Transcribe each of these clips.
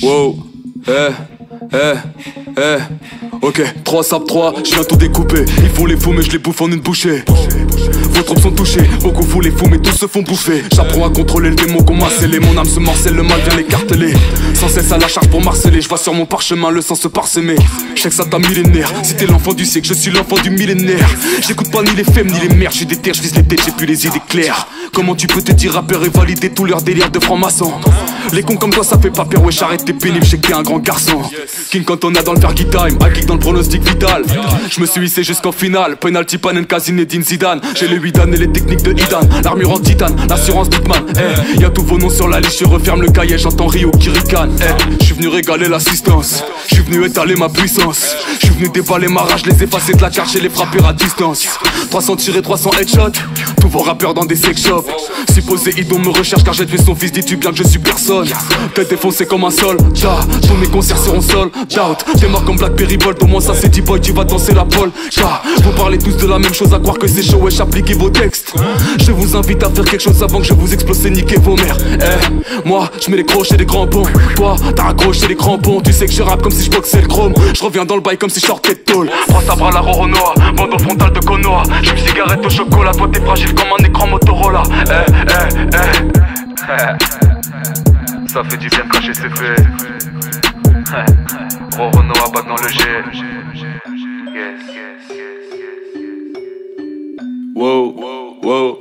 Wow, ok, 3 sables 3, je viens tout découper. Ils font les fous mais je les bouffe en une bouchée. Vos troupes sont touchées, beaucoup font les fous mais tous se font bouffer. J'apprends à contrôler le démon qu'on m'a scellé. Mon âme se morcelle, le mal vient l'écarteler. Sans cesse à la charge pour marceler. Je vois sur mon parchemin le sang se parsemer. Je sais que ça t'a millénaire. Si t'es l'enfant du siècle, je suis l'enfant du millénaire. J'écoute pas ni les femmes ni les mères. J'suis des terres, je vise les têtes, j'ai plus les idées claires. Comment tu peux te dire rappeur et valider tous leurs délires de franc-maçon? Les cons comme toi ça fait pas peur, wesh arrête t'es pénible, je sais que t'es un grand garçon. King quand on a dans le Fergie Time, à kick dans le pronostic vital. Je me suis hissé jusqu'en finale, penalty panen Zinedine Zidane. J'ai les 8 dan et les techniques de Idan, l'armure en titane, l'assurance Bitman. Y'a tous vos noms sur la liste, je referme le cahier, j'entends Rio qui ricane. Je suis venu régaler l'assistance, je suis venu étaler ma puissance. Je suis venu déballer ma rage, les effacer de la carte et les frapper à distance. 300 tirés, 300 headshots, tous vos rappeurs dans des sex shops. Supposé Idon me recherche car j'ai tué son fils, dis-tu bien que je suis personne. Tête défoncée comme un soldat, tous mes concerts seront sold out. T'es mort comme Blackberry Bolt, au moins ça c'est dit boy, tu vas danser la pole. Vous parlez tous de la même chose, à croire que c'est chaud, wesh appliquez vos textes. Je vous invite à faire quelque chose avant que je vous explose et niquer vos mères. Moi je mets les crochets et les crampons, toi t'as accroché les crampons. Tu sais que je rappe comme si je boxais le chrome, je reviens dans le bail comme si je sortais de tôle. 3 sabres à la Roronoa, bande au frontal de Konoha. J'fume cigarette au chocolat, toi t'es fragile comme un écran Motorola. Ça fait du bien de cracher ses faits. Roronoa bat dans le G. Wow, wow.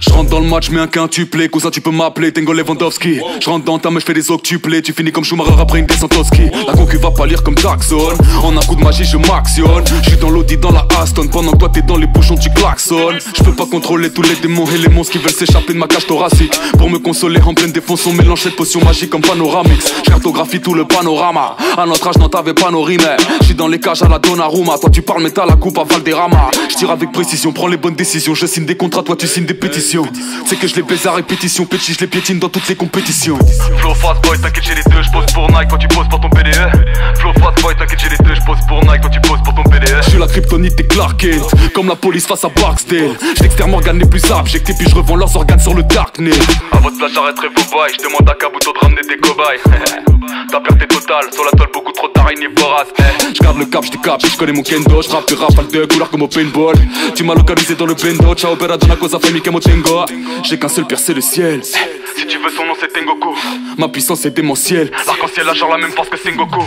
J'rentre dans le match, mets un quintuplé, cousin tu peux m'appeler Tengo Lewandowski. J'rentre dans ta meuf, j'fais des octuplés, tu finis comme Schumacher après une descente au ski. La concu va pas lire comme Jackson, en un coup de magie je m'actionne. J'suis dans l'Audi dans la Aston, pendant que toi t'es dans les bouchons tu klaxonnes. J'peux pas contrôler tous les démons et les monstres qui veulent s'échapper de ma cage thoracique. Pour me consoler en pleine défonce, on mélange cette potion magique comme panoramix. J'cartographie tout le panorama, à notre âge non t'avais pas nos rimes. J'suis dans les cages à la Donnarumma, toi tu parles mais t'as la coupe à Valderrama. J'tire avec précision, prends les bonnes décisions, je signe des contrats, toi tu signes des pétitions. C'est que je les baise à répétition, petit je les piétine dans toutes les compétitions. Flow fast boy, t'inquiète j'ai les deux, je pose pour Nike, toi tu poses pour ton PDE. Flow fast boy, t'inquiète j'ai les deux, je pose pour Nike, toi tu poses pour ton PDE. Je suis la kryptonite des Clark Kent, comme la police face à Barksdale. J'externe Morgan les plus abjects et puis je revends leurs organes sur le darknet. À votre place j'arrêterai vos bails, je demande à Kabuto de ramener des cobayes. Ta perte est totale, sur la toile beaucoup trop d'araignées voraces. Je garde le cap, je décape, je connais mon kendo. Je rappe des rafales de couleurs comme au paintball. Tu m'as localisé dans le bendo, ciao opera dans la cosa famille que tengo. J'ai qu'un seul pire c'est le ciel. Si tu veux son nom c'est Tengoku. Ma puissance est démentielle. L'arc-en-ciel a genre la même force que Sengoku.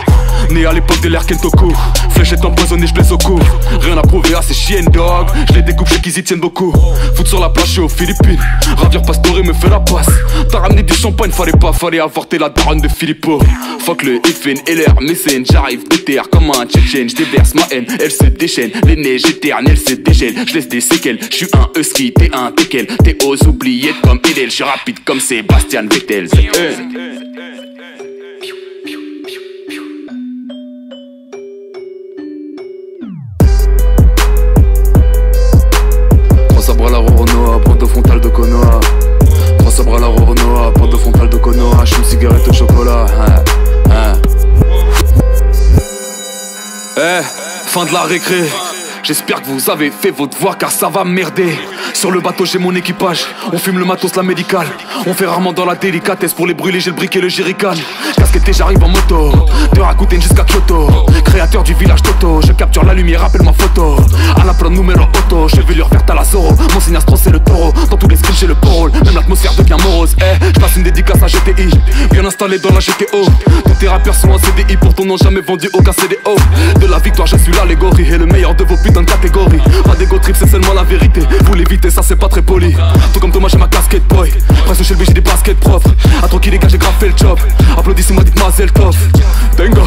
Né à l'époque de l'ère Kentoku. Fléchette empoisonnée, je blesse au cou. Rien à prouver à ces chiennes dog. Je les découpe, je sais qu'ils y tiennent beaucoup. Foot sur la plage, je suis aux Philippines. Ravir Pastore me fait la passe. T'as ramené du champagne, fallait avorter la daronne de Filippo. Fuck le FN, LR, mécène, j'arrive déterre comme un tchétchène. J'déverse ma haine, elle se déchaîne. Les neiges éternelles se dégèlent. J'laisse des séquelles, j'suis un husky, t'es un teckel. T'es aux oubliettes comme Edel, j'suis rapide comme Sébastien Vettel. Sabre à la Roronoa, bande frontale de Konoha. 3 sabres à la Roronoa, bande frontale de Konoha. J'fume cigarette au chocolat. Fin de la récré. J'espère que vous avez fait vos devoirs car ça va merder. Sur le bateau j'ai mon équipage, on fume le matos, la médicale. On fait rarement dans la délicatesse, pour les brûler j'ai le briquet et le jerrycan. Casquette et j'arrive en moto, de Rakuten jusqu'à Kyoto. Créateur du village Toto, je capture la lumière, rappelle ma photo. À la plan numéro auto, chevelure verte à la Zoro. Mon signe astro c'est le taureau, dans tous les screens j'ai le pôle. Même l'atmosphère devient morose, je passe une dédicace à GTI. Bien installé dans la GTO. Tous tes rappeurs sont en CDI, pour ton nom jamais vendu aucun CDO. De la victoire je suis l'allégorie, et le meilleur de vos putains de catégories. Pas d'ego trip c'est seulement la vérité, vous l'évitez ça c'est pas très poli. Tout comme Thomas j'ai ma casquette boy, presque chez le B j'ai des baskets propres. À trop qui les gars j'ai grave fait le job, applaudissez-moi dites-moi c'est le top. Tengo,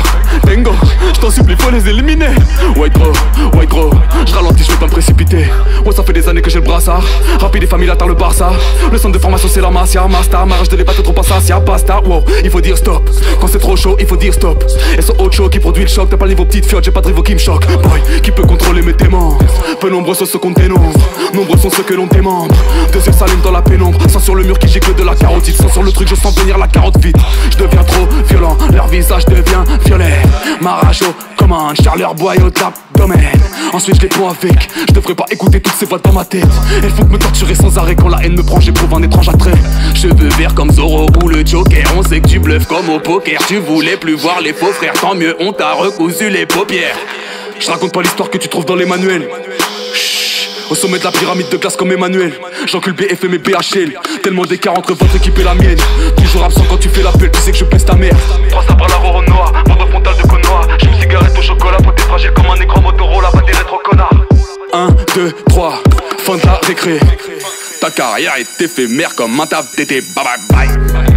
je t'en supplie faut les éliminer. White bro, je ralentis je vais pas me précipiter. Ouais ça fait des années que j'ai le brassard, rapide et famille atteint le Barça. Le centre de formation c'est la Masia, Master, marrage de les bateaux trop passacia, basta. Wow, il faut dire stop, quand c'est trop chaud il faut dire stop. Et sur autre show qui produit le choc, t'as pas le niveau petite fiotte, j'ai pas de rivaux qui me choque. Boy, qui peut contrôler mes démence. Peu nombreux sont ceux qu'on dénombre, nombreux sont ceux que l'on démembre. Deux yeux s'allument dans la pénombre, sans sur le mur qui gicle de la carotide. Sans sur le truc, je sens venir la carotte vite. Je deviens trop violent, leur visage devient violet. Ma rage aux commandes, j'tire leur boyau de l'abdomen. Ensuite je les prends avec, je devrais pas écouter toutes ces voix dans ma tête. Elles font que me torturer sans arrêt, quand la haine me prend j'éprouve un étrange attrait. Cheveux verts comme Zorro ou le Joker, on sait que tu bluffes comme au poker. Tu voulais plus voir les faux frères, tant mieux on t'a recousu les paupières. Je raconte pas l'histoire que tu trouves dans les manuels. Chut, au sommet de la pyramide de glace comme Emmanuel. J'encule BFM et BHL, tellement d'écart entre votre équipe et la mienne. Toujours absent quand tu fais l'appel, tu sais que je pèse ta mère. 3 sabres à la ronde noire, bande frontale de connois. J'fume cigarette au chocolat, poté fragile comme un écran Motorola, pas des rétro connards. 1, 2, 3, fin de la récré. Ta carrière est éphémère comme un taf d'été, bye bye bye.